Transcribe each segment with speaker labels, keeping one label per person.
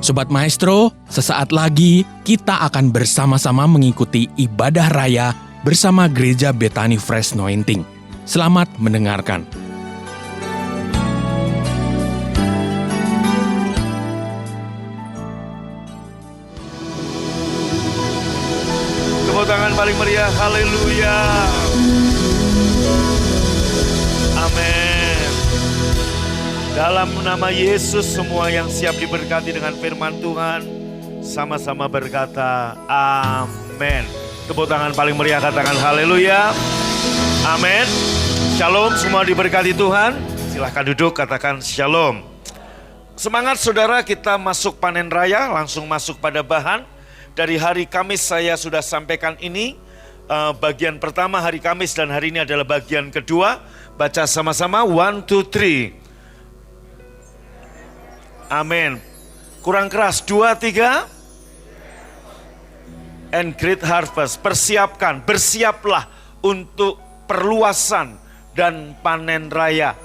Speaker 1: Sobat Maestro, sesaat lagi kita akan bersama-sama mengikuti ibadah raya bersama Gereja Bethany Fresh Anointing. Selamat mendengarkan.
Speaker 2: Tepuk tangan paling meriah, haleluya. Amin. Dalam nama Yesus, semua yang siap diberkati dengan firman Tuhan, sama-sama berkata, amin. Tepuk tangan paling meriah, katakan haleluya. Amin. Shalom, semua diberkati Tuhan. Silahkan duduk, katakan shalom. Semangat saudara, kita masuk panen raya, langsung masuk pada bahan. Dari hari Kamis saya sudah sampaikan ini, bagian pertama hari Kamis dan hari ini adalah bagian kedua. Baca sama-sama, 1, 2, 3. Amin. Kurang keras, 2, 3. And great harvest. Persiapkan, bersiaplah untuk perluasan dan panen raya.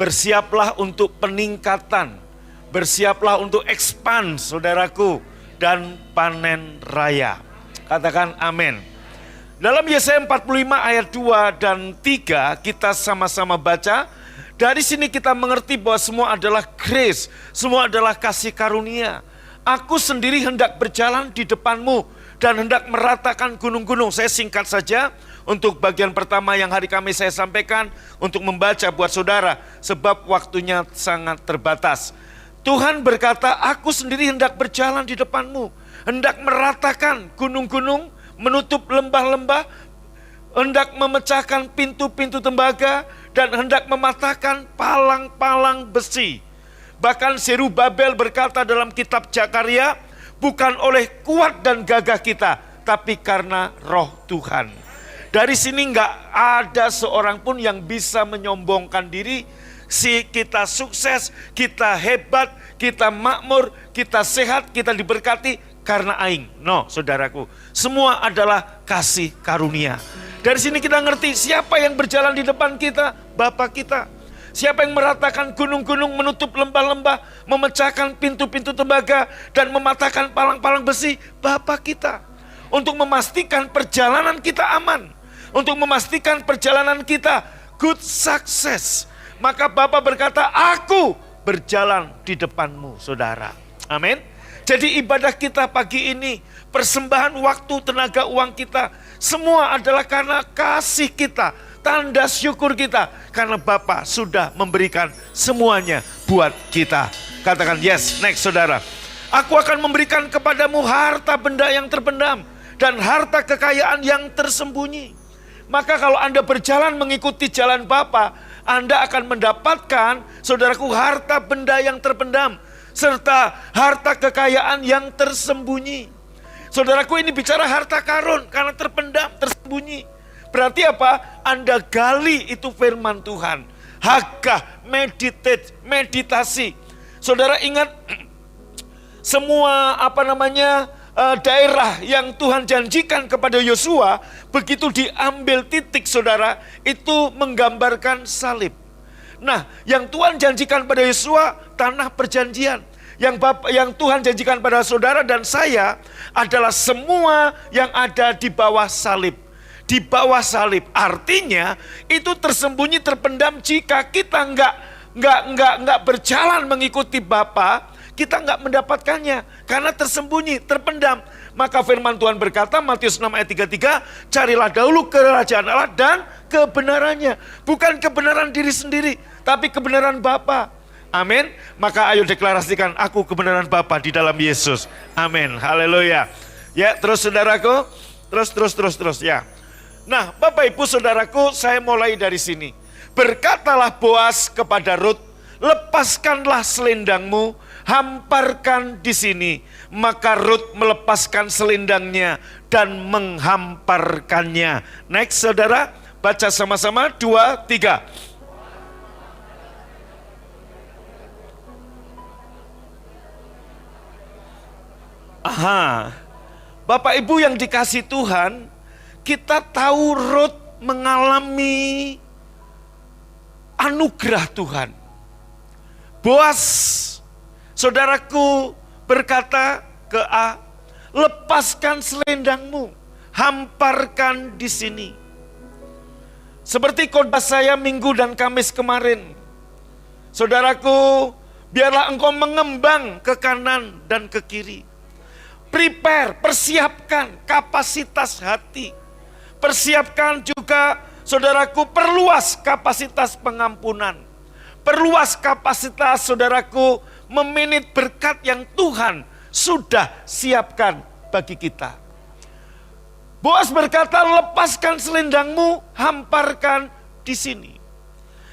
Speaker 2: Bersiaplah untuk peningkatan. Bersiaplah untuk expand, saudaraku, dan panen raya. Katakan amin. Dalam Yesaya 45 ayat 2 dan 3 kita sama-sama baca. Dari sini kita mengerti bahwa semua adalah grace, semua adalah kasih karunia. Aku sendiri hendak berjalan di depanmu dan hendak meratakan gunung-gunung. Saya singkat saja untuk bagian pertama yang hari Kamis saya sampaikan untuk membaca buat saudara, sebab waktunya sangat terbatas. Tuhan berkata, aku sendiri hendak berjalan di depanmu, hendak meratakan gunung-gunung, menutup lembah-lembah, hendak memecahkan pintu-pintu tembaga, dan hendak mematahkan palang-palang besi. Bahkan Zerubabel berkata dalam kitab Zakaria, bukan oleh kuat dan gagah kita, tapi karena roh Tuhan. Dari sini nggak ada seorang pun yang bisa menyombongkan diri. Kita sukses, kita hebat, kita makmur, kita sehat, kita diberkati karena aing. No, saudaraku, semua adalah kasih karunia. Dari sini kita ngerti siapa yang berjalan di depan kita, Bapa kita. Siapa yang meratakan gunung-gunung, menutup lembah-lembah, memecahkan pintu-pintu tembaga, dan mematahkan palang-palang besi, Bapa kita. Untuk memastikan perjalanan kita aman. Untuk memastikan perjalanan kita good success. Maka Bapa berkata, aku berjalan di depanmu, saudara. Amin. Jadi ibadah kita pagi ini, persembahan waktu, tenaga, uang kita, semua adalah karena kasih kita, tanda syukur kita. Karena Bapa sudah memberikan semuanya buat kita. Katakan yes, next saudara. Aku akan memberikan kepadamu harta benda yang terpendam dan harta kekayaan yang tersembunyi. Maka kalau Anda berjalan mengikuti jalan Bapa, Anda akan mendapatkan, saudaraku, harta benda yang terpendam serta harta kekayaan yang tersembunyi. Saudaraku, ini bicara harta karun karena terpendam, tersembunyi. Berarti apa? Anda gali itu firman Tuhan. Hagah, meditasi. Saudara ingat semua daerah yang Tuhan janjikan kepada Yosua, begitu diambil titik saudara, itu menggambarkan salib. Nah, yang Tuhan janjikan pada Yosua, tanah perjanjian. Yang Tuhan janjikan pada saudara dan saya adalah semua yang ada di bawah salib. Di bawah salib, artinya itu tersembunyi, terpendam. Jika kita nggak berjalan mengikuti Bapa, kita nggak mendapatkannya karena tersembunyi, terpendam. Maka firman Tuhan berkata, Matius 6 ayat 33, carilah dahulu kerajaan Allah dan kebenarannya. Bukan kebenaran diri sendiri, tapi kebenaran Bapa. Amin. Maka ayo deklarasikan, aku kebenaran Bapa di dalam Yesus. Amin. Haleluya. Ya, terus saudaraku, terus ya. Nah, Bapak Ibu saudaraku, saya mulai dari sini. Berkatalah Boas kepada Rut, lepaskanlah selendangmu, hamparkan di sini. Maka Rut melepaskan selendangnya dan menghamparkannya. Next saudara, baca sama-sama, 2, 3. Aha, Bapak Ibu yang dikasih Tuhan, kita tahu Rut mengalami anugerah Tuhan. Boas, saudaraku, berkata ke A, lepaskan selendangmu, hamparkan di sini. Seperti khotbah saya Minggu dan Kamis kemarin. Saudaraku, biarlah engkau mengembang ke kanan dan ke kiri. Prepare, persiapkan kapasitas hati. Persiapkan juga, saudaraku, perluas kapasitas pengampunan. Perluas kapasitas, saudaraku, memanage berkat yang Tuhan sudah siapkan bagi kita. Boas berkata, lepaskan selendangmu, hamparkan di sini.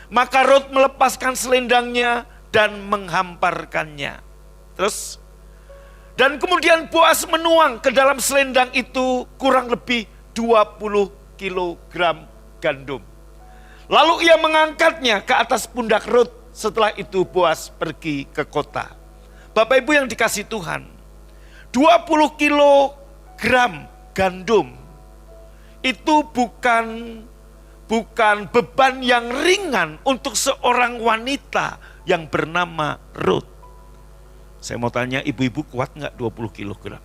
Speaker 2: Maka Rut melepaskan selendangnya dan menghamparkannya. Terus, dan kemudian Boas menuang ke dalam selendang itu kurang lebih 20 kilogram gandum. Lalu ia mengangkatnya ke atas pundak Rut. Setelah itu Boas pergi ke kota. Bapak Ibu yang dikasih Tuhan, 20 kilogram gandum itu bukan beban yang ringan untuk seorang wanita yang bernama Rut. Saya mau tanya, ibu-ibu kuat nggak 20 kilogram?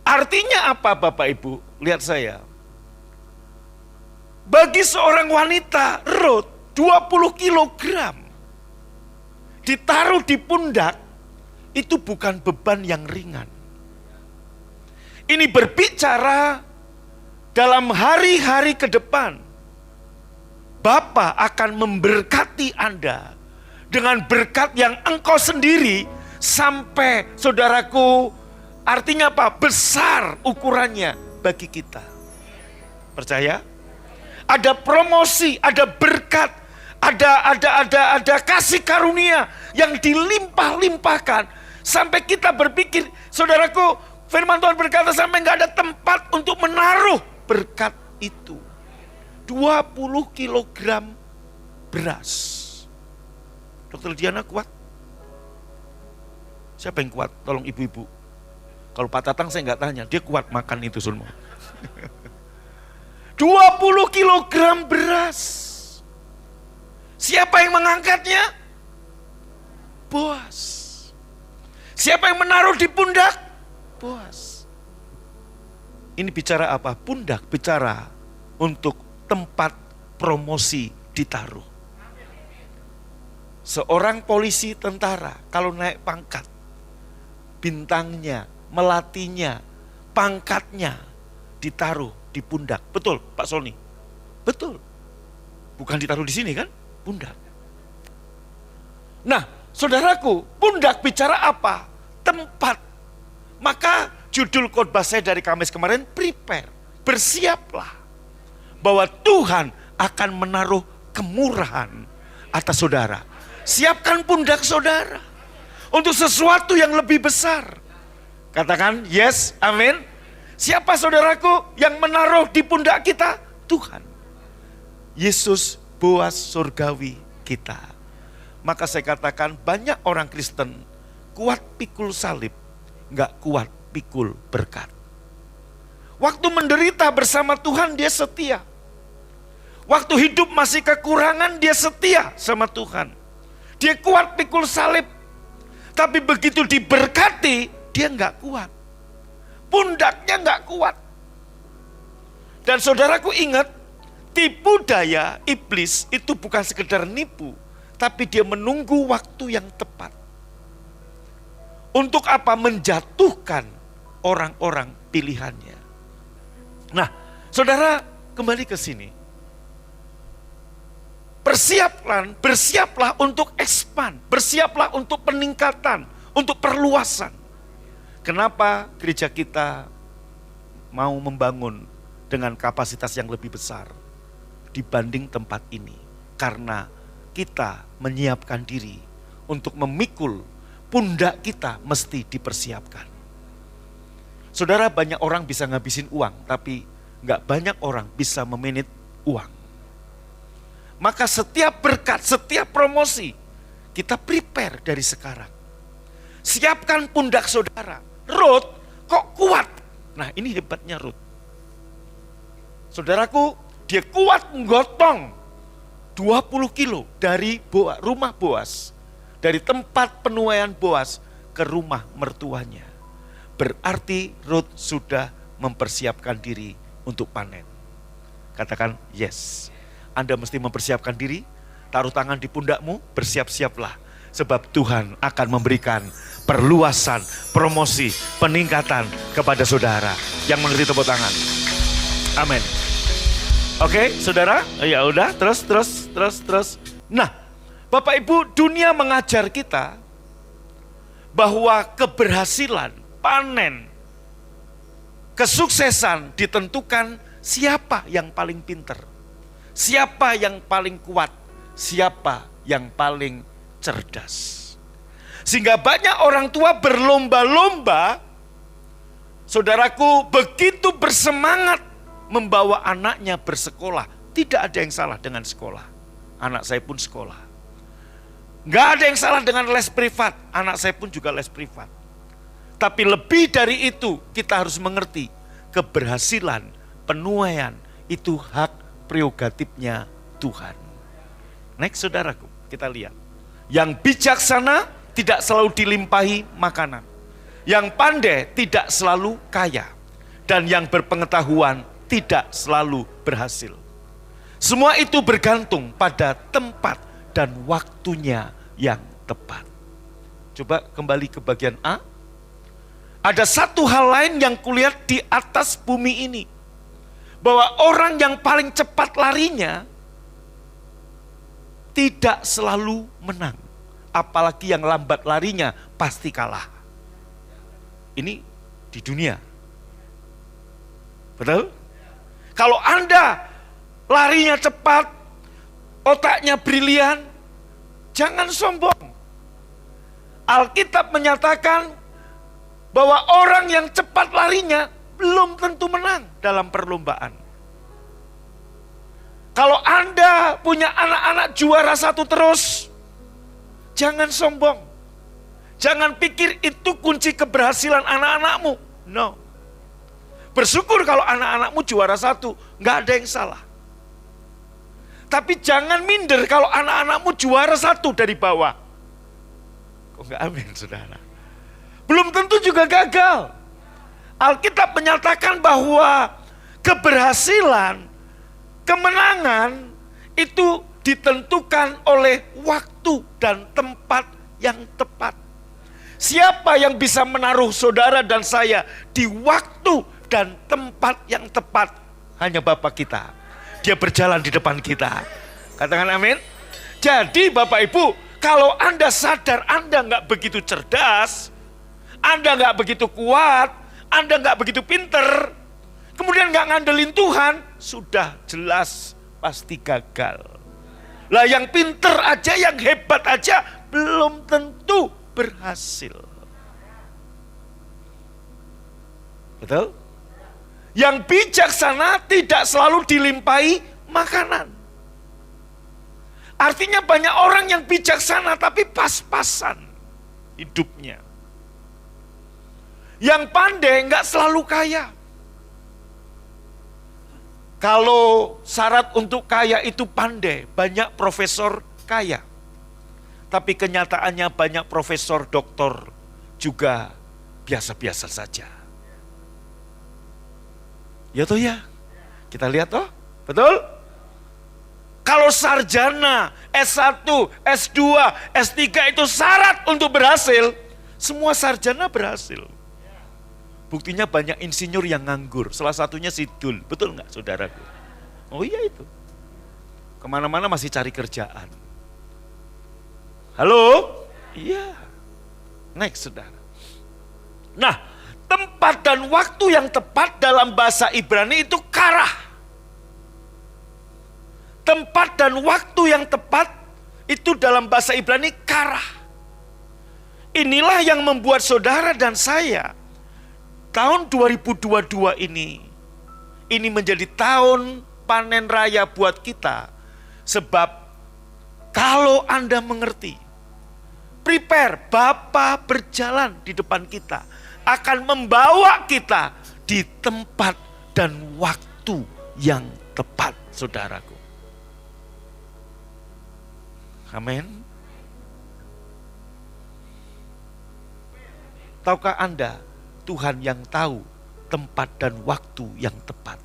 Speaker 2: Artinya apa Bapak Ibu? Lihat saya. Bagi seorang wanita, Rut, 20 kilogram ditaruh di pundak, itu bukan beban yang ringan. Ini berbicara dalam hari-hari ke depan, Bapa akan memberkati Anda dengan berkat yang engkau sendiri sampai, saudaraku, artinya apa? Besar ukurannya bagi kita. Percaya? Ada promosi, ada berkat, ada kasih karunia yang dilimpah-limpahkan sampai kita berpikir, saudaraku, firman Tuhan berkata sampai nggak ada tempat untuk menaruh berkat itu. 20 kilogram beras. Dokter Diana kuat? Siapa yang kuat? Tolong ibu-ibu. Kalau Pak Tatang saya nggak tanya, dia kuat makan itu semua. 20 kilogram beras. Siapa yang mengangkatnya? Boas. Siapa yang menaruh di pundak? Boas. Ini bicara apa? Pundak bicara untuk tempat promosi ditaruh. Seorang polisi tentara kalau naik pangkat, bintangnya, melatinya, pangkatnya ditaruh di pundak. Betul Pak Sony? Betul. Bukan ditaruh di sini kan? Pundak. Nah, saudaraku, pundak bicara apa? Tempat. Maka judul khotbah saya dari Kamis kemarin, prepare, bersiaplah bahwa Tuhan akan menaruh kemurahan atas saudara. Siapkan pundak saudara untuk sesuatu yang lebih besar. Katakan yes, amin. Siapa saudaraku yang menaruh di pundak kita? Tuhan. Yesus, Boas surgawi kita. Maka saya katakan banyak orang Kristen kuat pikul salib, gak kuat pikul berkat. Waktu menderita bersama Tuhan dia setia. Waktu hidup masih kekurangan dia setia sama Tuhan. Dia kuat pikul salib. Tapi begitu diberkati dia gak kuat. Pundaknya gak kuat. Dan saudaraku ingat, tipu daya iblis itu bukan sekedar nipu, tapi dia menunggu waktu yang tepat. Untuk apa? Menjatuhkan orang-orang pilihannya. Nah, saudara kembali ke sini. Bersiaplah untuk expand, bersiaplah untuk peningkatan, untuk perluasan. Kenapa gereja kita mau membangun dengan kapasitas yang lebih besar dibanding tempat ini? Karena kita menyiapkan diri untuk memikul pundak kita mesti dipersiapkan. Saudara, banyak orang bisa ngabisin uang, tapi gak banyak orang bisa memanage uang. Maka setiap berkat, setiap promosi, kita prepare dari sekarang. Siapkan pundak saudara. Rut kok kuat? Nah ini hebatnya Rut. Saudaraku, dia kuat menggotong 20 kilo dari rumah Boas. Dari tempat penuaian Boas ke rumah mertuanya. Berarti Ruth sudah mempersiapkan diri untuk panen. Katakan yes. Anda mesti mempersiapkan diri, taruh tangan di pundakmu, bersiap-siaplah. Sebab Tuhan akan memberikan perluasan, promosi, peningkatan kepada saudara. Yang mengerti tepuk tangan. Amin. Oke, saudara? Ya udah, terus. Nah, Bapak Ibu, dunia mengajar kita bahwa keberhasilan, panen, kesuksesan ditentukan siapa yang paling pinter, siapa yang paling kuat, siapa yang paling cerdas. Sehingga banyak orang tua berlomba-lomba, saudaraku, begitu bersemangat membawa anaknya bersekolah. Tidak ada yang salah dengan sekolah. Anak saya pun sekolah. Nggak ada yang salah dengan les privat. Anak saya pun juga les privat. Tapi lebih dari itu, kita harus mengerti keberhasilan, penuaian itu hak prerogatifnya Tuhan. Next, saudaraku, kita lihat. Yang bijaksana tidak selalu dilimpahi makanan. Yang pandai tidak selalu kaya. Dan yang berpengetahuan tidak selalu berhasil. Semua itu bergantung pada tempat dan waktunya yang tepat. Coba kembali ke bagian A. Ada satu hal lain yang kulihat di atas bumi ini. Bahwa orang yang paling cepat larinya tidak selalu menang. Apalagi yang lambat larinya pasti kalah. Ini di dunia. Betul? Kalau Anda larinya cepat, otaknya brilian, jangan sombong. Alkitab menyatakan bahwa orang yang cepat larinya belum tentu menang dalam perlombaan. Kalau Anda punya anak-anak juara satu terus, jangan sombong. Jangan pikir itu kunci keberhasilan anak-anakmu. No. Bersyukur kalau anak-anakmu juara satu, nggak ada yang salah. Tapi jangan minder kalau anak-anakmu juara satu dari bawah. Kok nggak amin, saudara? Belum tentu juga gagal. Alkitab menyatakan bahwa keberhasilan, kemenangan itu ditentukan oleh waktu dan tempat yang tepat. Siapa yang bisa menaruh saudara dan saya di waktu dan tempat yang tepat? Hanya Bapa kita. Dia berjalan di depan kita. Katakan amin. Jadi Bapak Ibu, kalau Anda sadar Anda nggak begitu cerdas, Anda nggak begitu kuat, Anda nggak begitu pinter, kemudian nggak ngandelin Tuhan, sudah jelas pasti gagal. Lah yang pinter aja, yang hebat aja, belum tentu berhasil. Betul? Yang bijaksana tidak selalu dilimpahi makanan. Artinya banyak orang yang bijaksana tapi pas-pasan hidupnya. Yang pandai nggak selalu kaya. Kalau syarat untuk kaya itu pandai, banyak profesor kaya. Tapi kenyataannya banyak profesor, doktor juga biasa-biasa saja. Ya toh ya, kita lihat toh, betul? Kalau sarjana, S1, S2, S3 itu syarat untuk berhasil, semua sarjana berhasil. Buktinya banyak insinyur yang nganggur, salah satunya Sidul, betul nggak saudaraku? Oh iya itu, kemana-mana masih cari kerjaan. Halo? Iya, next saudara. Nah, tempat dan waktu yang tepat dalam bahasa Ibrani itu karah. Tempat dan waktu yang tepat itu dalam bahasa Ibrani karah. Inilah yang membuat saudara dan saya tahun 2022 ini menjadi tahun panen raya buat kita. Sebab kalau Anda mengerti, prepare, Bapa berjalan di depan kita, akan membawa kita di tempat dan waktu yang tepat, saudaraku. Amin. Tahukah Anda, Tuhan yang tahu tempat dan waktu yang tepat.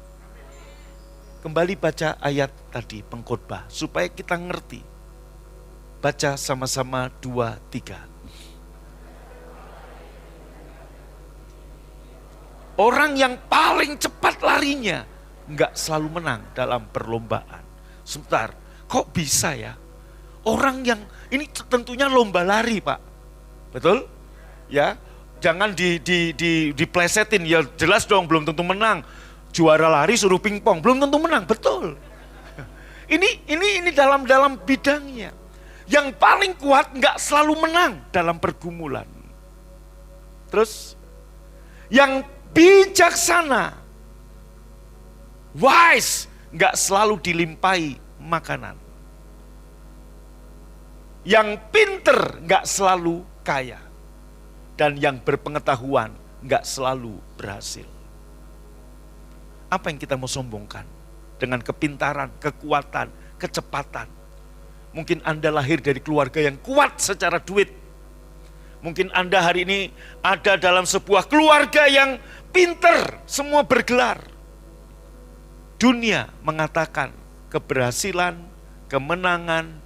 Speaker 2: Kembali baca ayat tadi, Pengkhotbah, supaya kita ngerti. Baca sama-sama 2, 3. Orang yang paling cepat larinya nggak selalu menang dalam perlombaan. Sebentar, kok bisa ya? Orang yang, ini tentunya lomba lari Pak. Betul? Ya, jangan diplesetin, ya jelas dong belum tentu menang. Juara lari suruh pingpong, belum tentu menang, betul. Ini dalam bidangnya. Yang paling kuat nggak selalu menang dalam pergumulan. Terus, yang bijaksana, wise, nggak selalu dilimpahi makanan. Yang pinter nggak selalu kaya. Dan yang berpengetahuan nggak selalu berhasil. Apa yang kita mau sombongkan? Dengan kepintaran, kekuatan, kecepatan. Mungkin Anda lahir dari keluarga yang kuat secara duit. Mungkin Anda hari ini ada dalam sebuah keluarga yang pinter, semua bergelar. Dunia mengatakan keberhasilan, kemenangan,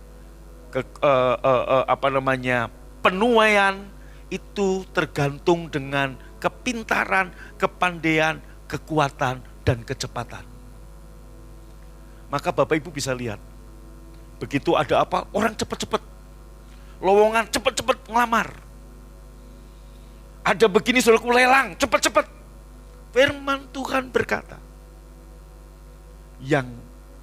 Speaker 2: penuaian itu tergantung dengan kepintaran, kepandaian, kekuatan, dan kecepatan. Maka Bapak Ibu bisa lihat, begitu ada apa, orang cepat-cepat, lowongan cepat-cepat ngelamar. Ada begini suruh lelang, cepat-cepat. Firman Tuhan berkata, yang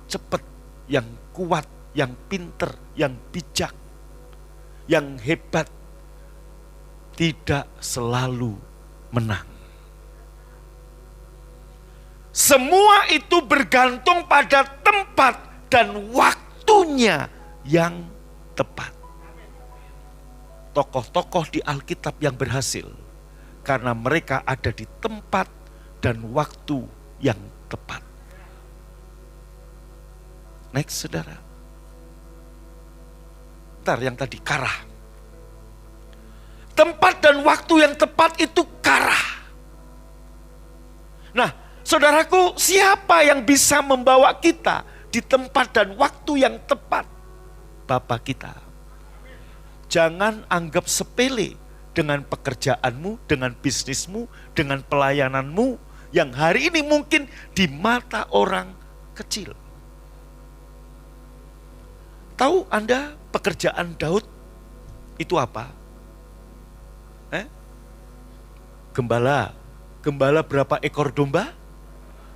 Speaker 2: cepat, yang kuat, yang pinter, yang bijak, yang hebat, tidak selalu menang. Semua itu bergantung pada tempat dan waktunya yang tepat. Tokoh-tokoh di Alkitab yang berhasil karena mereka ada di tempat dan waktu yang tepat. Next, saudara. Ntar yang tadi Karah. Tempat dan waktu yang tepat itu Karah. Nah, saudaraku, siapa yang bisa membawa kita di tempat dan waktu yang tepat? Bapa kita. Jangan anggap sepele dengan pekerjaanmu, dengan bisnismu, dengan pelayananmu yang hari ini mungkin di mata orang kecil. Tahu Anda pekerjaan Daud itu apa? Gembala. Gembala berapa ekor domba?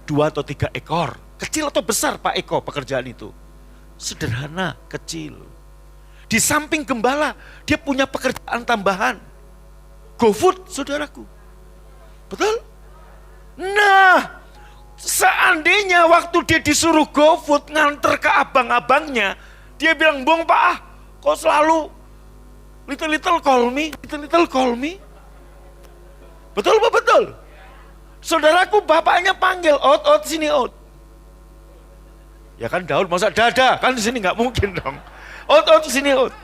Speaker 2: 2 atau 3 ekor. Kecil atau besar Pak Eko pekerjaan itu? Sederhana, kecil. Di samping gembala, dia punya pekerjaan tambahan. GoFood, saudaraku. Betul? Nah, seandainya waktu dia disuruh GoFood nganter ke abang-abangnya, dia bilang, "Bong Pak, kok selalu little call me?" Betul Pak, betul? Saudaraku, bapaknya panggil, Out, sini Out. Ya kan Daud, masa dada? Kan di sini nggak mungkin dong. Out, sini Out.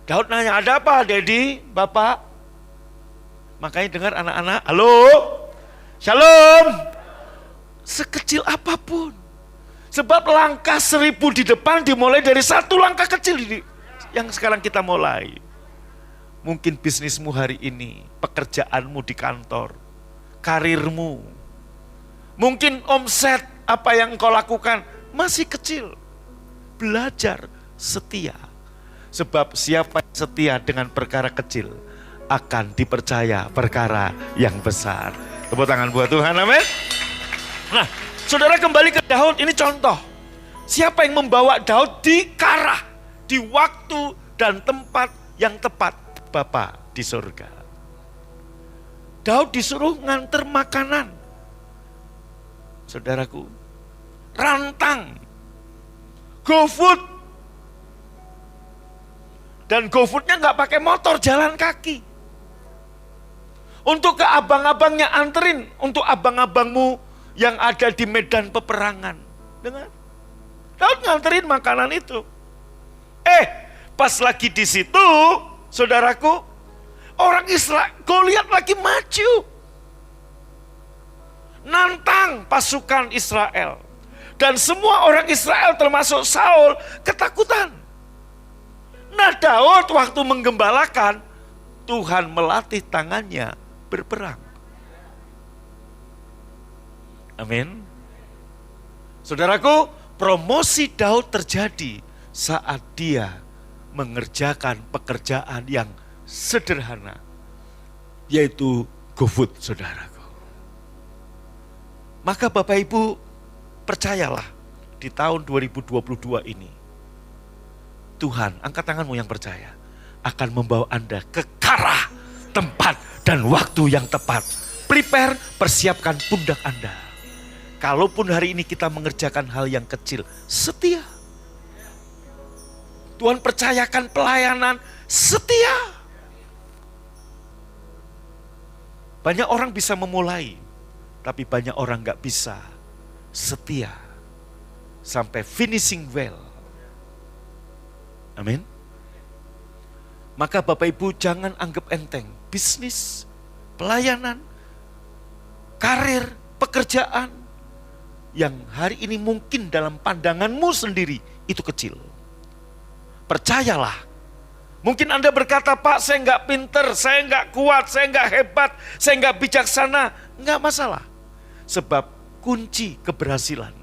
Speaker 2: Daud nanya, ada apa Dedi, Bapak? Makanya dengar anak-anak, halo, shalom. Sekecil apapun. Sebab langkah 1000 di depan dimulai dari 1 langkah kecil yang sekarang kita mulai. Mungkin bisnismu hari ini, pekerjaanmu di kantor, karirmu. Mungkin omset apa yang engkau lakukan masih kecil. Belajar setia. Sebab siapa yang setia dengan perkara kecil akan dipercaya perkara yang besar. Tepuk tangan buat Tuhan, amin. Nah, saudara kembali ke Daud, ini contoh. Siapa yang membawa Daud di Karah, di waktu dan tempat yang tepat? Bapa di surga. Daud disuruh nganter makanan. Saudaraku, rantang, GoFood. Dan GoFoodnya nggak pakai motor, jalan kaki. Untuk ke abang-abangnya anterin, untuk abang-abangmu yang ada di medan peperangan. Dengar? Daud nganterin makanan itu. Pas lagi di situ, saudaraku, Orang Israel, Goliat lagi maju. Nantang pasukan Israel. Dan semua orang Israel termasuk Saul ketakutan. Nah Daud waktu menggembalakan, Tuhan melatih tangannya berperang. Amin. Saudaraku, promosi Daud terjadi saat dia mengerjakan pekerjaan yang sederhana, yaitu GoFood, saudaraku. Maka Bapak Ibu, percayalah, di tahun 2022 ini, Tuhan, angkat tanganmu yang percaya, akan membawa Anda ke arah, tempat, dan waktu yang tepat. Prepare, persiapkan pundak Anda. Kalaupun hari ini kita mengerjakan hal yang kecil, setia. Tuhan percayakan pelayanan, setia. Banyak orang bisa memulai, tapi banyak orang gak bisa setia sampai finishing well. Amin. Maka Bapak Ibu jangan anggap enteng bisnis, pelayanan, karir, pekerjaan yang hari ini mungkin dalam pandanganmu sendiri itu kecil. Percayalah, mungkin Anda berkata, Pak saya nggak pinter, saya nggak kuat, saya nggak hebat, saya nggak bijaksana. Nggak masalah. Sebab kunci keberhasilan,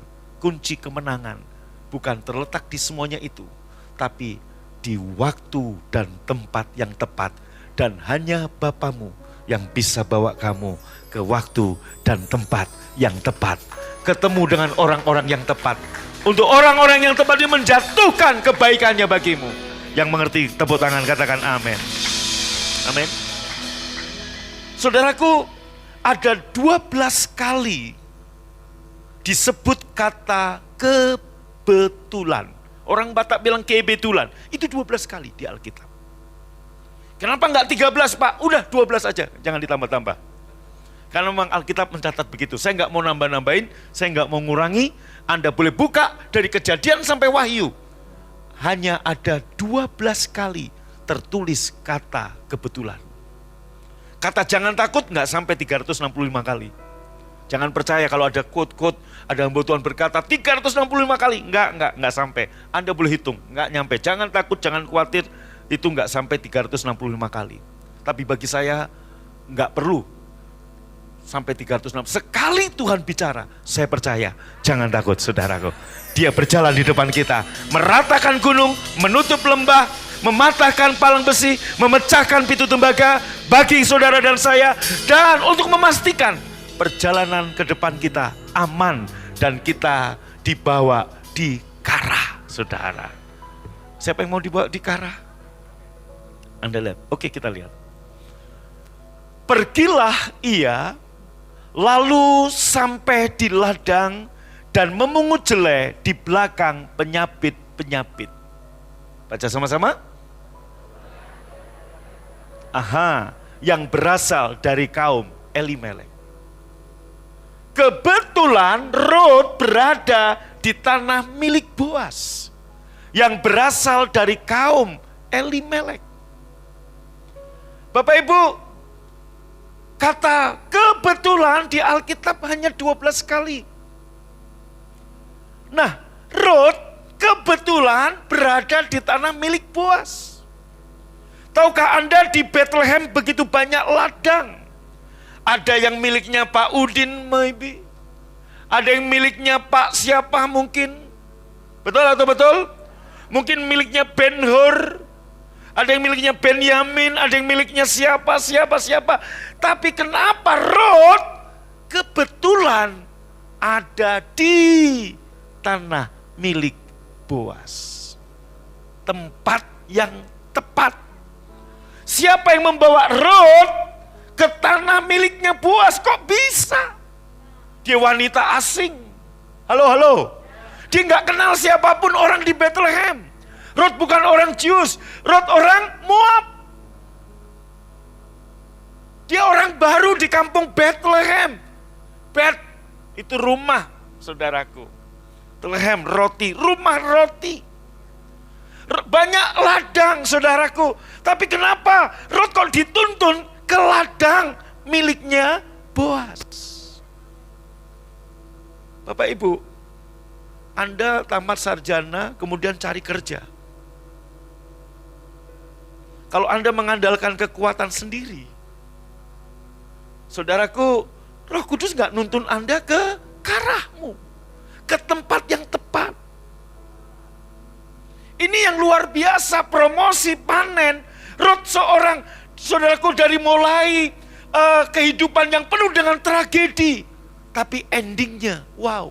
Speaker 2: kunci kemenangan bukan terletak di semuanya itu, tapi di waktu dan tempat yang tepat. Dan hanya Bapamu yang bisa bawa kamu ke waktu dan tempat yang tepat. Ketemu dengan orang-orang yang tepat. Untuk orang-orang yang tepat dia menjatuhkan kebaikannya bagimu. Yang mengerti tepuk tangan katakan amin. Amin. Saudaraku, ada 12 kali disebut kata kebetulan. Orang Batak bilang kebetulan. Itu 12 kali di Alkitab. Kenapa enggak 13 Pak? Udah 12 aja, jangan ditambah-tambah. Karena memang Alkitab mencatat begitu. Saya enggak mau nambah-nambahin, saya enggak mau ngurangi. Anda boleh buka dari Kejadian sampai Wahyu. Hanya ada 12 kali tertulis kata kebetulan. Kata jangan takut enggak sampai 365 kali. Jangan percaya kalau ada quote-quote, ada hamba Tuhan berkata 365 kali. Enggak sampai. Anda boleh hitung, enggak nyampe. Jangan takut, jangan khawatir, itu enggak sampai 365 kali. Tapi bagi saya enggak perlu sampai 360. Sekali Tuhan bicara, saya percaya. Jangan takut saudaraku. Dia berjalan di depan kita, meratakan gunung, menutup lembah, mematahkan palang besi, memecahkan pintu tembaga bagi saudara dan saya. Dan untuk memastikan perjalanan ke depan kita aman dan kita dibawa di Kara, saudara. Siapa yang mau dibawa di Kara? Anda lihat, oke kita lihat. Pergilah ia, lalu sampai di ladang dan memungut jelai di belakang penyapit-penyapit. Baca sama-sama. Aha, yang berasal dari kaum Elimelek. Kebetulan Rut berada di tanah milik Boas yang berasal dari kaum Elimelek. Bapak Ibu, kata kebetulan di Alkitab hanya 12 kali. Nah, Rut kebetulan berada di tanah milik Boas. Tahukah Anda di Bethlehem begitu banyak ladang? Ada yang miliknya Pak Udin maybe. Ada yang miliknya Pak siapa mungkin. Betul atau betul? Mungkin miliknya Ben-Hur. Ada yang miliknya Benyamin. Ada yang miliknya siapa. Tapi kenapa Rut kebetulan ada di tanah milik Boas? Tempat yang tepat. Siapa yang membawa Rut ke tanah miliknya Boas? Kok bisa? Dia wanita asing. Halo. Dia nggak kenal siapapun orang di Bethlehem. Rut bukan orang Jews. Rut orang Moab. Dia orang baru di kampung Bethlehem. Bet itu rumah, saudaraku. Bethlehem roti, rumah roti. banyak ladang saudaraku. Tapi kenapa Rut kok dituntun ke ladang miliknya Boas? Bapak Ibu, Anda tamat sarjana kemudian cari kerja. Kalau Anda mengandalkan kekuatan sendiri, saudaraku, Roh Kudus gak nuntun Anda ke arahmu, ke tempat yang tepat. Ini yang luar biasa, promosi panen. Rut seorang, saudaraku, dari mulai kehidupan yang penuh dengan tragedi, tapi endingnya, wow.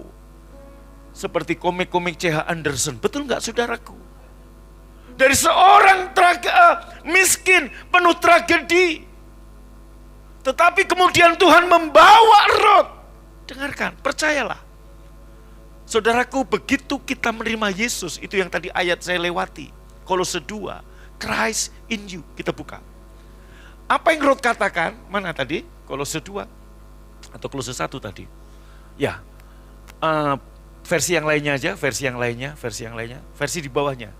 Speaker 2: Seperti komik-komik C.H. Anderson, betul gak saudaraku? Dari seorang miskin, penuh tragedi. Tetapi kemudian Tuhan membawa Rut. Dengarkan, percayalah. Saudaraku, begitu kita menerima Yesus, itu yang tadi ayat saya lewati. Kolose 2, Christ in you. Kita buka. Apa yang Rut katakan? Mana tadi? Kolose 2 atau Kolose 1 tadi? Ya, versi yang lainnya aja, versi di bawahnya.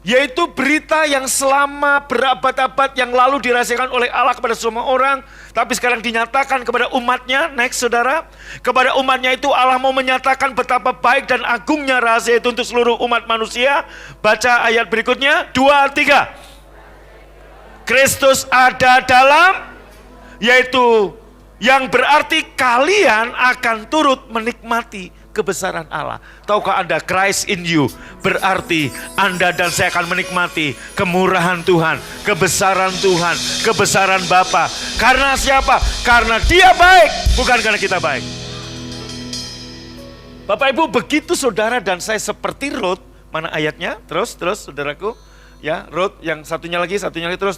Speaker 2: Yaitu berita yang selama berabad-abad yang lalu dirahasiakan oleh Allah kepada semua orang, tapi sekarang dinyatakan kepada umatnya. Next saudara, kepada umatnya itu Allah mau menyatakan betapa baik dan agungnya rahasia itu untuk seluruh umat manusia. Baca ayat berikutnya, 2, 3. Kristus ada dalam, yaitu yang berarti kalian akan turut menikmati kebesaran Allah. Tahukah Anda, Christ in you berarti Anda dan saya akan menikmati kemurahan Tuhan, kebesaran Tuhan, kebesaran Bapa. Karena siapa? Karena Dia baik, bukan karena kita baik. Bapak Ibu, begitu saudara dan saya seperti Rut. Mana ayatnya? Terus saudaraku. Ya, Rut yang satunya lagi, terus.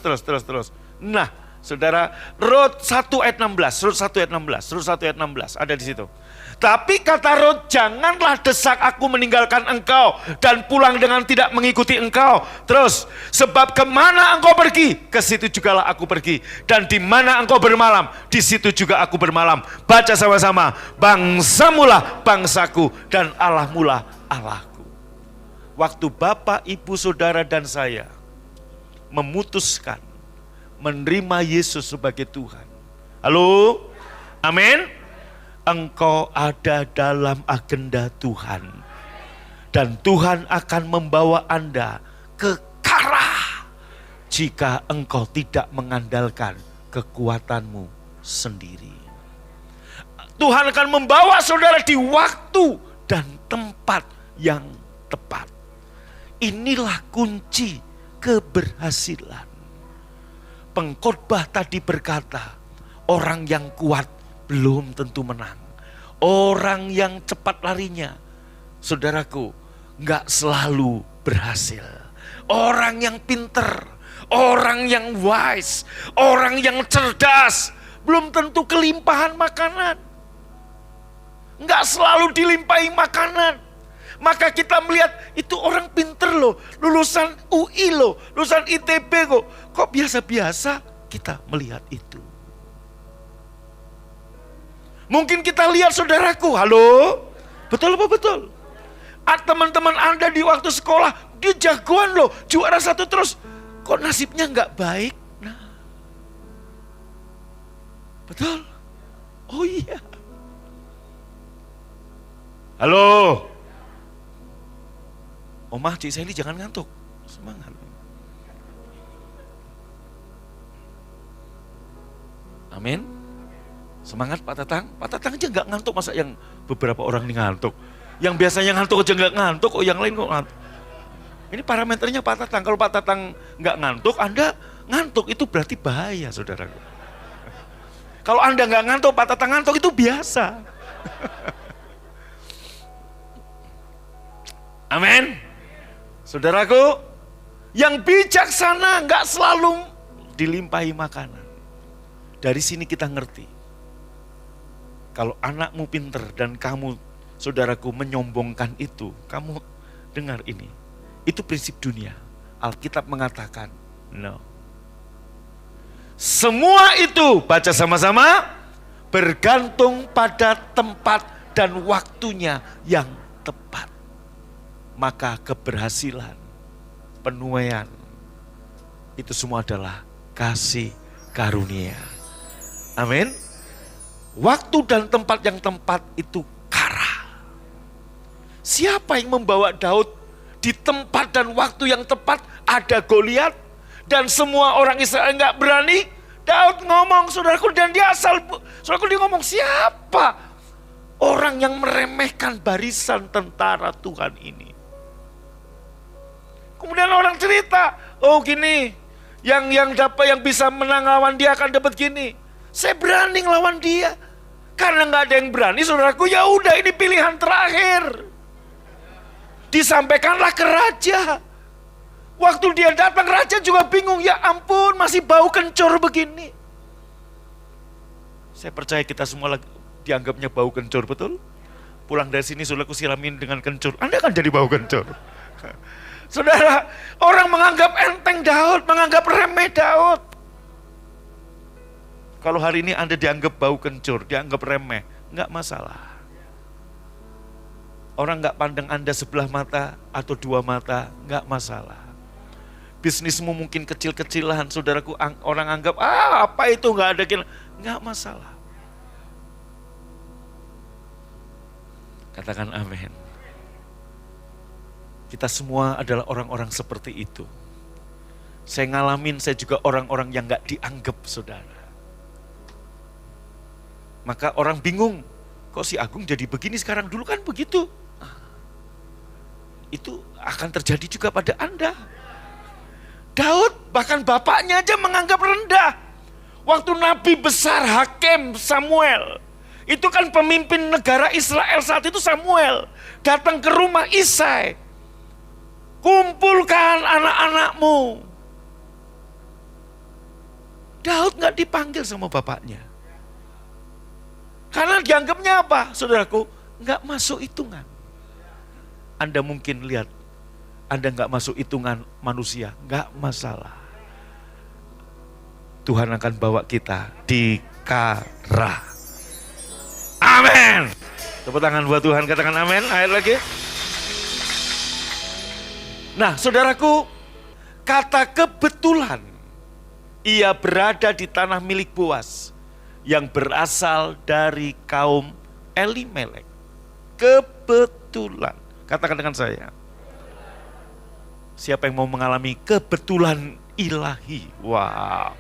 Speaker 2: Nah, saudara, Rut 1 ayat 16, Rut 1 ayat 16 ada di situ. Tapi kata Rut, janganlah desak aku meninggalkan engkau dan pulang dengan tidak mengikuti engkau. Terus, sebab kemana engkau pergi, ke situ jugalah aku pergi. Dan di mana engkau bermalam, di situ juga aku bermalam. Baca sama-sama, bangsamulah bangsaku dan Allahmulah Allahku. Waktu Bapak, Ibu, Saudara dan saya memutuskan menerima Yesus sebagai Tuhan. Halo? Amin? Engkau ada dalam agenda Tuhan. Dan Tuhan akan membawa Anda ke arah jika engkau tidak mengandalkan kekuatanmu sendiri. Tuhan akan membawa saudara di waktu dan tempat yang tepat. Inilah kunci keberhasilan. Pengkhotbah tadi berkata, orang yang kuat belum tentu menang. Orang yang cepat larinya, saudaraku, gak selalu berhasil. Orang yang pinter, orang yang wise, orang yang cerdas, belum tentu kelimpahan makanan. Gak selalu dilimpahi makanan. Maka kita melihat itu orang pinter loh, lulusan UI loh, lulusan ITB kok. Kok biasa-biasa kita melihat itu. Mungkin kita lihat saudaraku, halo? Betul apa betul? Teman-teman Anda di waktu sekolah, dia jagoan loh, juara 1 terus. Kok nasibnya nggak baik? Nah, betul? Oh iya. Halo? Omah, Cik Sally jangan ngantuk, semangat. Amin. Semangat Pak Tatang. Pak Tatang aja gak ngantuk, masa yang beberapa orang ini ngantuk. Yang biasanya ngantuk aja gak ngantuk, kok yang lain kok ngantuk. Ini parameternya Pak Tatang. Kalau Pak Tatang gak ngantuk, Anda ngantuk, itu berarti bahaya saudaraku. Kalau Anda gak ngantuk, Pak Tatang ngantuk, itu biasa. Amin. Saudaraku, yang bijaksana gak selalu dilimpahi makanan. Dari sini kita ngerti. Kalau anakmu pinter dan kamu, saudaraku, menyombongkan itu, kamu dengar ini. Itu prinsip dunia. Alkitab mengatakan, no. Semua itu, baca sama-sama, bergantung pada tempat dan waktunya yang tepat. Maka keberhasilan penuaian. Itu semua adalah kasih karunia. Amin. Waktu dan tempat yang tepat itu kara. Siapa yang membawa Daud di tempat dan waktu yang tepat? Ada Goliat dan semua orang Israel nggak berani. Daud ngomong, saudaraku, dan dia saudaraku, dia ngomong, siapa orang yang meremehkan barisan tentara Tuhan ini? Kemudian orang cerita, oh gini, yang bisa menang lawan dia akan dapat gini. Saya berani ngelawan dia. Karena nggak ada yang berani, saudaraku, ya udah ini pilihan terakhir. Disampaikanlah ke raja. Waktu dia datang, raja juga bingung, ya ampun masih bau kencur begini. Saya percaya kita semua dianggapnya bau kencur, betul? Pulang dari sini saudaraku siramin dengan kencur, Anda akan jadi bau kencur. Saudara, orang menganggap enteng Daud, menganggap remeh Daud. Kalau hari ini Anda dianggap bau kencur, dianggap remeh, enggak masalah. Orang enggak pandang Anda sebelah mata atau dua mata, enggak masalah. Bisnismu mungkin kecil-kecilan, saudaraku, orang anggap, apa itu enggak ada, enggak masalah. Katakan amin. Kita semua adalah orang-orang seperti itu. Saya ngalamin, saya juga orang-orang yang enggak dianggap, saudara. Maka orang bingung, kok si Agung jadi begini sekarang, dulu kan begitu. Itu akan terjadi juga pada Anda. Daud, bahkan bapaknya aja menganggap rendah. Waktu nabi besar Hakim Samuel, itu kan pemimpin negara Israel saat itu Samuel, datang ke rumah Isai. Kumpulkan anak-anakmu. Daud gak dipanggil sama bapaknya. Karena dianggapnya apa, saudaraku? Nggak masuk hitungan. Anda mungkin lihat, Anda nggak masuk hitungan manusia, nggak masalah. Tuhan akan bawa kita di kara. Amin. Tepuk tangan buat Tuhan, katakan amin. Ayat lagi. Nah, saudaraku, kata kebetulan, ia berada di tanah milik Boas, yang berasal dari kaum Elimelek. Kebetulan. Katakan dengan saya. Siapa yang mau mengalami kebetulan ilahi? Wow.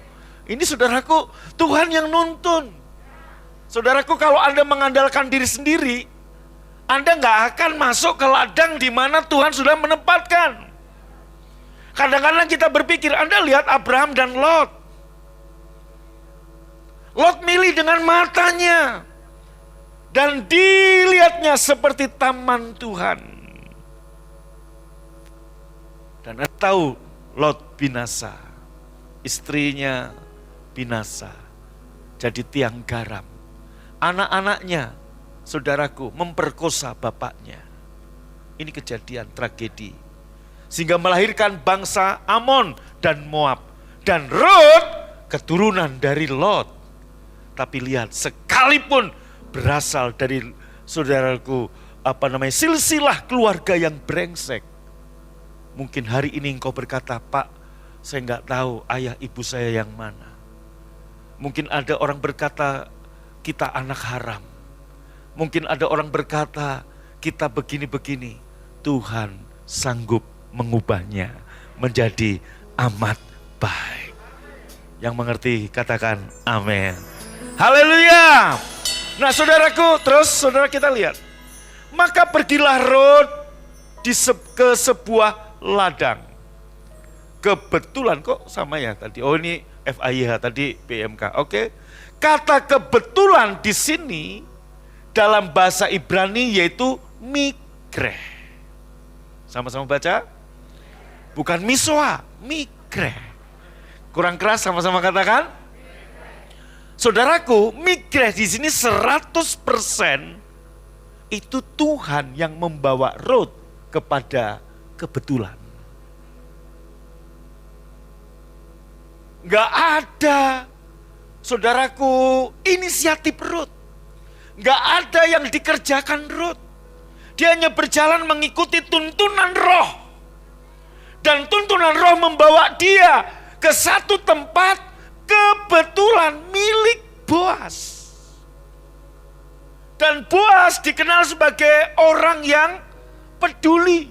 Speaker 2: Ini saudaraku, Tuhan yang nuntun. Saudaraku, kalau Anda mengandalkan diri sendiri, Anda nggak akan masuk ke ladang di mana Tuhan sudah menempatkan. Kadang-kadang kita berpikir, Anda lihat Abraham dan Lot. Lot milih dengan matanya. Dan dilihatnya seperti taman Tuhan. Dan Anda tahu Lot binasa. Istrinya binasa. Jadi tiang garam. Anak-anaknya, saudaraku, memperkosa bapaknya. Ini kejadian tragedi. Sehingga melahirkan bangsa Amon dan Moab. Dan Rut keturunan dari Lot. Tapi lihat, sekalipun berasal dari saudaraku, silsilah keluarga yang brengsek. Mungkin hari ini engkau berkata, Pak, saya nggak tahu ayah ibu saya yang mana. Mungkin ada orang berkata, kita anak haram. Mungkin ada orang berkata, kita begini-begini. Tuhan sanggup mengubahnya menjadi amat baik. Yang mengerti katakan amin. Haleluya. Nah saudaraku, terus saudara kita lihat. Maka pergilah Rut ke sebuah ladang. Kebetulan kok sama ya tadi. Oh ini FIH tadi PMK. Oke. Kata kebetulan di sini dalam bahasa Ibrani yaitu mikreh. Sama-sama baca. Bukan miswa, mikreh. Kurang keras, sama-sama katakan. Saudaraku, mikreh di sini 100% itu Tuhan yang membawa Rut kepada kebetulan. Gak ada, saudaraku, inisiatif Rut. Gak ada yang dikerjakan Rut. Dia hanya berjalan mengikuti tuntunan roh. Dan tuntunan roh membawa dia ke satu tempat kebetulan milik Boas. Dan Boas dikenal sebagai orang yang peduli,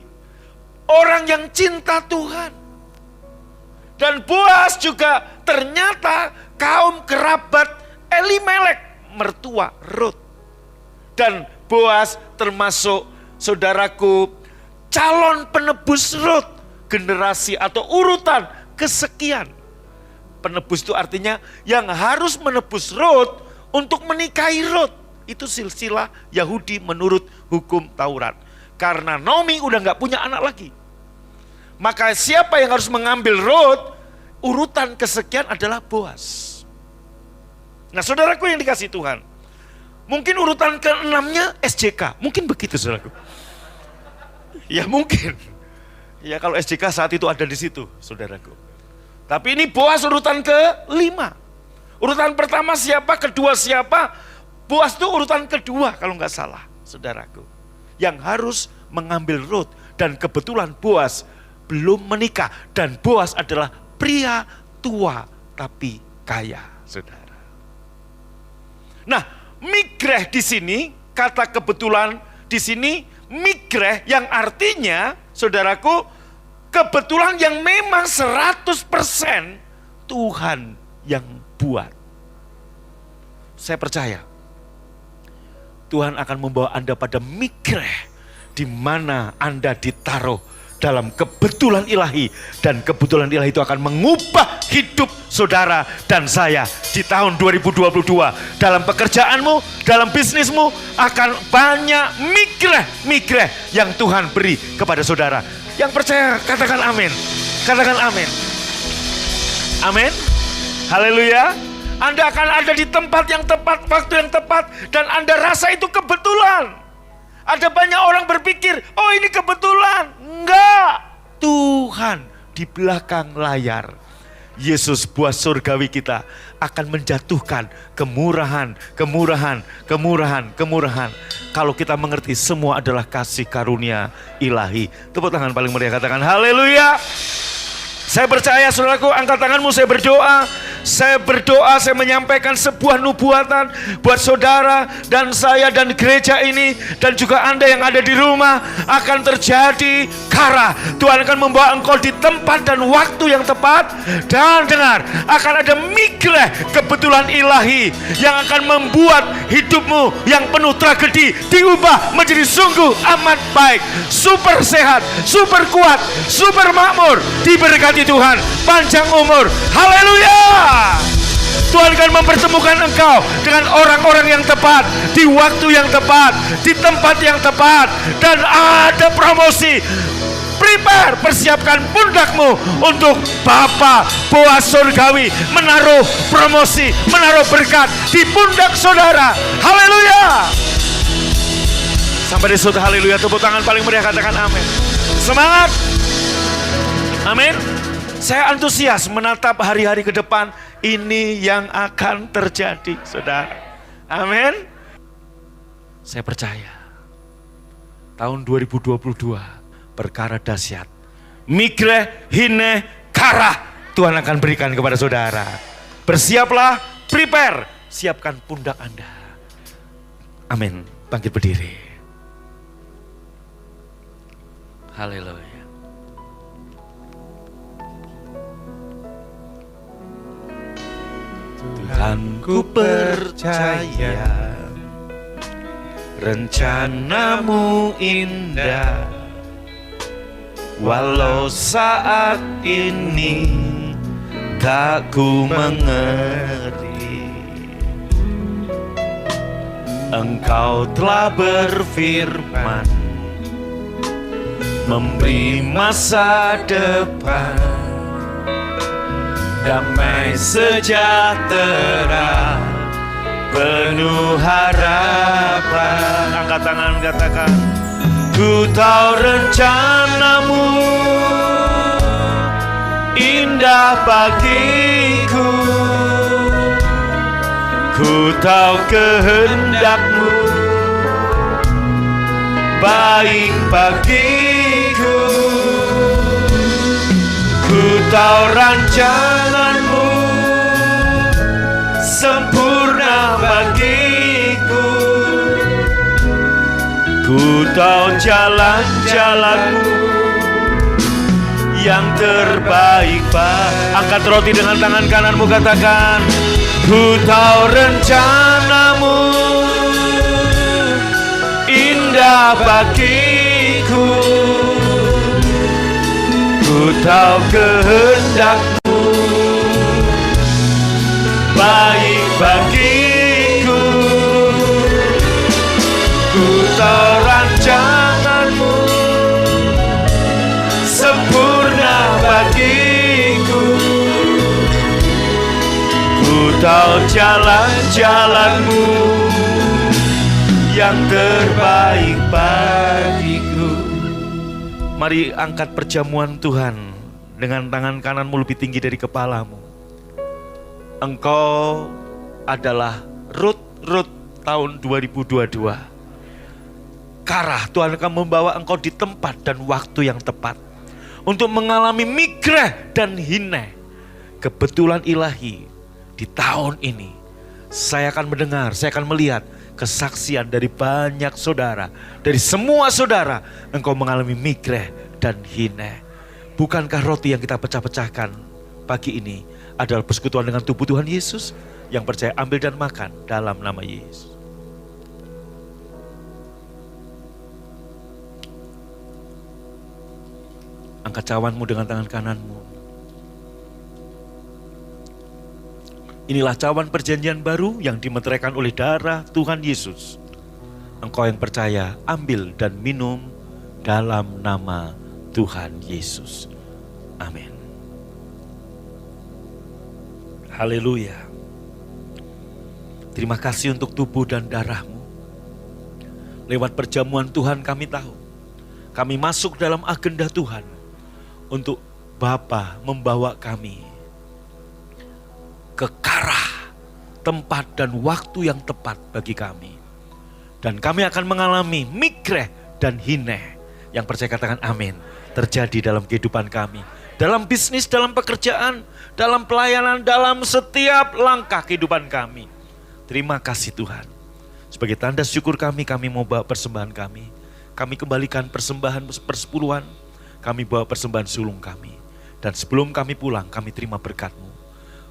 Speaker 2: orang yang cinta Tuhan. Dan Boas juga ternyata kaum kerabat Elimelek, mertua Rut. Dan Boas termasuk, saudaraku, calon penebus Rut, generasi atau urutan kesekian. Penebus itu artinya yang harus menebus Rut untuk menikahi Rut. Itu silsilah Yahudi menurut hukum Taurat. Karena Naomi udah gak punya anak lagi. Maka siapa yang harus mengambil Rut, urutan kesekian adalah Boas. Nah saudaraku yang dikasih Tuhan, mungkin urutan ke-6-nya SJK, mungkin begitu saudaraku. Ya mungkin. Ya kalau SJK saat itu ada di situ saudaraku. Tapi ini Boas urutan ke-5. Urutan pertama siapa, kedua siapa? Boas itu urutan kedua kalau nggak salah saudaraku. Yang harus mengambil Rut. Dan kebetulan Boas belum menikah. Dan Boas adalah pria tua tapi kaya saudara. Nah, migreh di sini, kata kebetulan di sini, migreh yang artinya, saudaraku, kebetulan yang memang 100% Tuhan yang buat. Saya percaya, Tuhan akan membawa Anda pada migreh, di mana Anda ditaruh dalam kebetulan ilahi. Dan kebetulan ilahi itu akan mengubah hidup saudara dan saya di tahun 2022. Dalam pekerjaanmu, dalam bisnismu akan banyak migreh yang Tuhan beri kepada saudara. Yang percaya katakan amin. Katakan amin. Amin. Haleluya. Anda akan ada di tempat yang tepat, waktu yang tepat, dan Anda rasa itu kebetulan. Ada banyak orang berpikir, oh ini kebetulan. Enggak. Tuhan di belakang layar, Yesus buah surgawi kita akan menjatuhkan kemurahan. Kalau kita mengerti semua adalah kasih karunia ilahi. Tepuk tangan paling meriah, katakan haleluya. Saya percaya saudaraku, angkat tanganmu, saya berdoa. Saya menyampaikan sebuah nubuatan buat saudara dan saya dan gereja ini. Dan juga Anda yang ada di rumah, akan terjadi karah. Tuhan akan membawa engkau di tempat dan waktu yang tepat. Dan dengar, akan ada migreh kebetulan ilahi yang akan membuat hidupmu yang penuh tragedi diubah menjadi sungguh amat baik. Super sehat, super kuat, super makmur, diberkati Tuhan, panjang umur. Haleluya. Tuhan akan mempertemukan engkau dengan orang-orang yang tepat, di waktu yang tepat, di tempat yang tepat. Dan ada promosi. Prepare, persiapkan pundakmu untuk Bapa Boas surgawi menaruh promosi, menaruh berkat di pundak saudara. Haleluya. Sampai disebut haleluya, tepuk tangan paling meriah, katakan amin. Semangat. Amin. Saya antusias menatap hari-hari ke depan. Ini yang akan terjadi, saudara. Amin. Saya percaya tahun 2022 perkara dahsyat, migreh, hine, karah, Tuhan akan berikan kepada saudara. Bersiaplah, prepare, siapkan pundak Anda. Amin. Bangkit berdiri. Haleluya. Tuhan, ku percaya rencanamu indah, walau saat ini tak ku mengerti. Engkau telah berfirman, memberi masa depan, damai sejahtera, penuh harapan. Angkat tangan, katakan, ku tahu rencanamu indah bagiku, ku tahu kehendakmu baik bagiku. Ku tahu rancanganmu sempurna bagiku. Ku tahu jalan-jalanmu yang terbaik. Angkat roti dengan tangan kananmu, katakan, ku tahu rencanamu indah bagiku. Ku tahu kehendakmu baik bagiku. Ku tahu rancanganmu sempurna bagiku. Ku tahu jalan-jalanmu yang terbaik bagiku. Mari angkat perjamuan Tuhan dengan tangan kananmu lebih tinggi dari kepalamu. Engkau adalah Rut tahun 2022. Karah Tuhan akan membawa engkau di tempat dan waktu yang tepat untuk mengalami migreh dan hine. Kebetulan ilahi di tahun ini saya akan mendengar, saya akan melihat kesaksian dari banyak saudara, dari semua saudara, engkau mengalami migreh dan hine. Bukankah roti yang kita pecah-pecahkan pagi ini adalah persekutuan dengan tubuh Tuhan Yesus? Yang percaya ambil dan makan dalam nama Yesus. Angkat cawanmu dengan tangan kananmu. Inilah cawan perjanjian baru yang dimeteraikan oleh darah Tuhan Yesus. Engkau yang percaya, ambil dan minum dalam nama Tuhan Yesus. Amin. Haleluya. Terima kasih untuk tubuh dan darahmu. Lewat perjamuan Tuhan kami tahu, kami masuk dalam agenda Tuhan untuk Bapa membawa kami ke Karah, tempat dan waktu yang tepat bagi kami. Dan kami akan mengalami migreh dan hine. Yang percaya katakan amin. Terjadi dalam kehidupan kami, dalam bisnis, dalam pekerjaan, dalam pelayanan, dalam setiap langkah kehidupan kami. Terima kasih Tuhan. Sebagai tanda syukur kami mau bawa persembahan kami. Kami kembalikan persembahan persepuluhan. Kami bawa persembahan sulung kami. Dan sebelum kami pulang, kami terima berkat-Mu.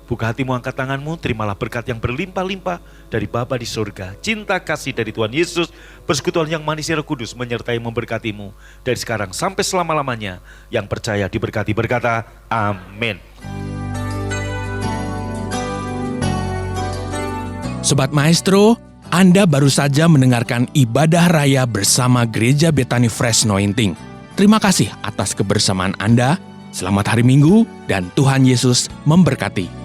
Speaker 2: Buka hatimu, angkat tanganmu, terimalah berkat yang berlimpah-limpah dari Bapa di surga. Cinta kasih dari Tuhan Yesus, persekutuan yang manis Roh Kudus menyertai memberkatimu dari sekarang sampai selama-lamanya. Yang percaya diberkati berkata, amin.
Speaker 1: Sobat Maestro, Anda baru saja mendengarkan ibadah raya bersama Gereja Bethany Fresh Anointing. Terima kasih atas kebersamaan Anda. Selamat hari Minggu dan Tuhan Yesus memberkati.